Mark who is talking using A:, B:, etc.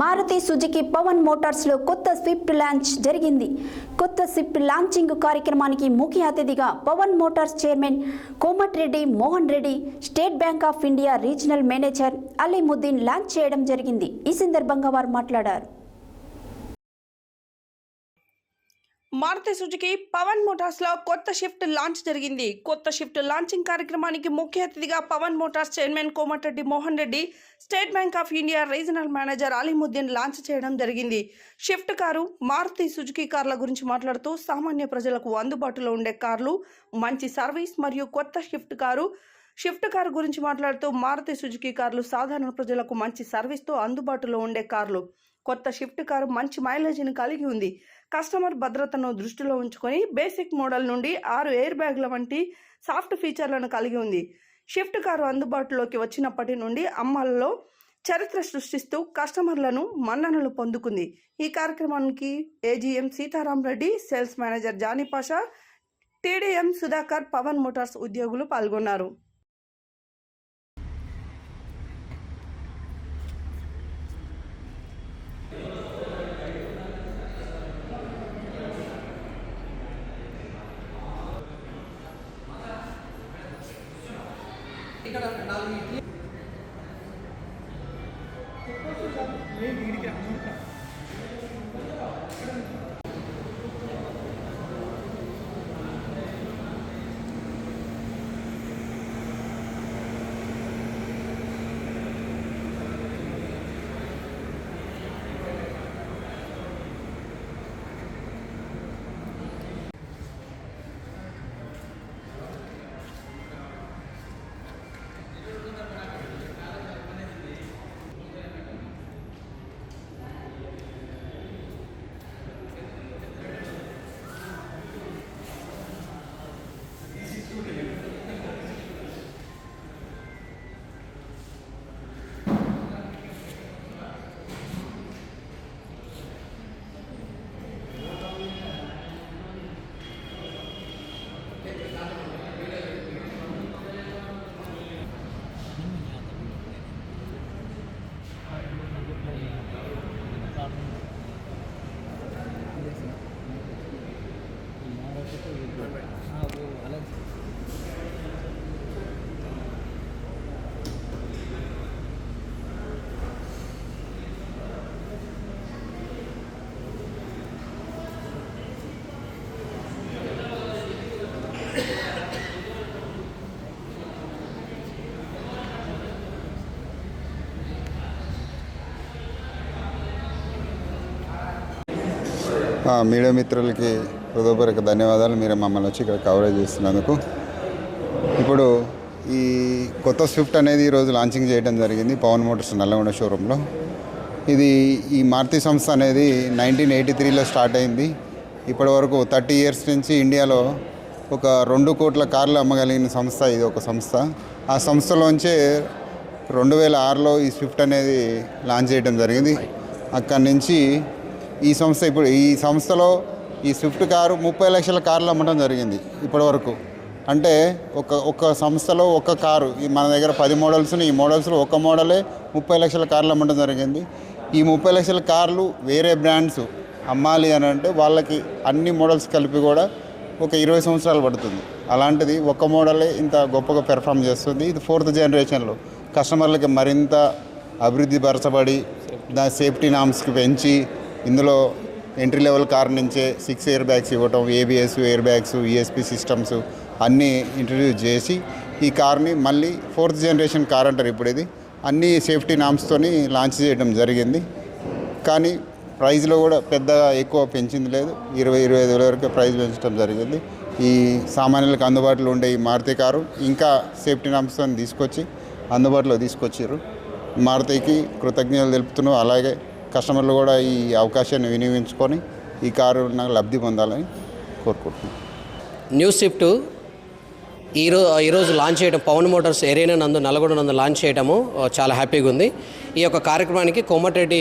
A: Maruti Suzuki Pawan Motors లో కొత్త Swift launch జరిగింది. కొత్త స్విఫ్ట్ లాంచింగ్ కార్యక్రమానికి ముఖ్య అతిథిగా Pavan Motors chairman Komatireddy Mohan Reddy, State Bank of India regional manager Alimuddin launch చేయడం జరిగింది. ఈ సందర్భంగా వారు మాట్లాడారు.
B: మారుతి సుజుకి పవన్ మోటార్స్ లో కొత్త షిఫ్ట్ లాంచ్ జరిగింది. కొత్త షిఫ్ట్ లాంచింగ్ కార్యక్రమానికి ముఖ్య అతిథిగా Pavan Motors chairman Komatireddy Mohan Reddy, State Bank of India regional manager Alimuddin launch చేయడం జరిగింది. షిఫ్ట్ కారు, మారుతి సుజుకి కార్ల గురించి మాట్లాడుతూ సామాన్య ప్రజలకు అందుబాటులో ఉండే కార్లు, మంచి సర్వీస్ మరియు కొత్త షిఫ్ట్ కారు గురించి మాట్లాడుతూ మారుతి సుజుకి కార్లు సాధారణ ప్రజలకు మంచి సర్వీస్తో అందుబాటులో ఉండే కార్లు. కొత్త షిఫ్ట్ కారు మంచి మైలేజీని కలిగి ఉంది. కస్టమర్ భద్రతను దృష్టిలో ఉంచుకొని బేసిక్ మోడల్ నుండి 6 ఎయిర్ బ్యాగ్ల వంటి సాఫ్ట్ ఫీచర్లను కలిగి ఉంది. షిఫ్ట్ కారు అందుబాటులోకి వచ్చినప్పటి నుండి అమ్మలలో చరిత్ర సృష్టిస్తూ కస్టమర్లను మన్ననలు పొందుకుంది. ఈ కార్యక్రమానికి AGM Sitaram Reddy, sales manager Jani Pasha, TDM Sudhakar, Pavan Motors ఉద్యోగులు పాల్గొన్నారు.
C: మీడియా మిత్రులకి హృదయపూర్వక ధన్యవాదాలు. మీరు మమ్మల్ని వచ్చి ఇక్కడ కవరేజ్ చేస్తున్నందుకు. ఇప్పుడు ఈ కొత్త స్విఫ్ట్ అనేది ఈరోజు లాంచింగ్ చేయడం జరిగింది పవన్ మోటార్స్ నల్లగొండ షోరూంలో. ఇది ఈ మారుతి సంస్థ అనేది 1983లో స్టార్ట్ అయింది. ఇప్పటి వరకు 30 ఇయర్స్ నుంచి ఇండియాలో ఒక 2 కోట్ల కార్లు అమ్మగలిగిన సంస్థ ఇది ఒక సంస్థ. ఆ సంస్థలోంచే 2006లో ఈ స్విఫ్ట్ అనేది లాంచ్ చేయడం జరిగింది. అక్కడి నుంచి ఈ సంస్థలో ఈ స్విఫ్ట్ కారు 30 లక్షల కార్లు అమ్మడం జరిగింది ఇప్పటి వరకు. అంటే ఒక సంస్థలో ఒక కారు, మన దగ్గర 10 మోడల్స్, ఈ మోడల్స్లో ఒక మోడలే 30 లక్షల కార్లు అమ్మడం జరిగింది. ఈ 30 లక్షల కార్లు వేరే బ్రాండ్స్ అమ్మాలి అని అంటే వాళ్ళకి అన్ని మోడల్స్ కలిపి కూడా ఒక 20 సంవత్సరాలు పడుతుంది. అలాంటిది ఒక మోడలే ఇంత గొప్పగా పెర్ఫామ్ చేస్తుంది. ఇది 4th జనరేషన్లో కస్టమర్లకి మరింత అభివృద్ధి పరచబడి దాని సేఫ్టీ నామ్స్కి పెంచి ఇందులో ఎంట్రీ లెవెల్ కార్ నుంచే 6 ఎయిర్ బ్యాగ్స్ ఇవ్వటం, ABS air bags, ESP systems అన్నీ ఇంట్రడ్యూస్ చేసి ఈ కార్ని మళ్ళీ 4th జనరేషన్ కార్ అంటారు ఇప్పుడు. ఇది అన్ని సేఫ్టీ నామ్స్తోని లాంచ్ చేయడం జరిగింది. కానీ ప్రైజ్లో కూడా పెద్దగా ఎక్కువ పెంచింది లేదు. 20-25 వేల వరకు ప్రైజ్ పెంచడం జరిగింది. ఈ సామాన్యులకు అందుబాటులో ఉండే ఈ మారుతి కారు ఇంకా సేఫ్టీ నామ్స్తో తీసుకొచ్చి అందుబాటులో తీసుకొచ్చారు. మారుతికి కృతజ్ఞతలు తెలుపుతున్నాం. అలాగే కస్టమర్లు కూడా ఈ అవకాశాన్ని వినియోగించుకొని ఈ కారు నాకు లబ్ధి పొందాలని కోరుకుంటున్నాను.
D: న్యూ స్విఫ్ట్ ఈరోజు లాంచ్ చేయడం, పవన్ మోటార్స్ ఏరియా నందు నల్గొండ నందు లాంచ్ చేయడము చాలా హ్యాపీగా ఉంది. ఈ యొక్క కార్యక్రమానికి కోమటిరెడ్డి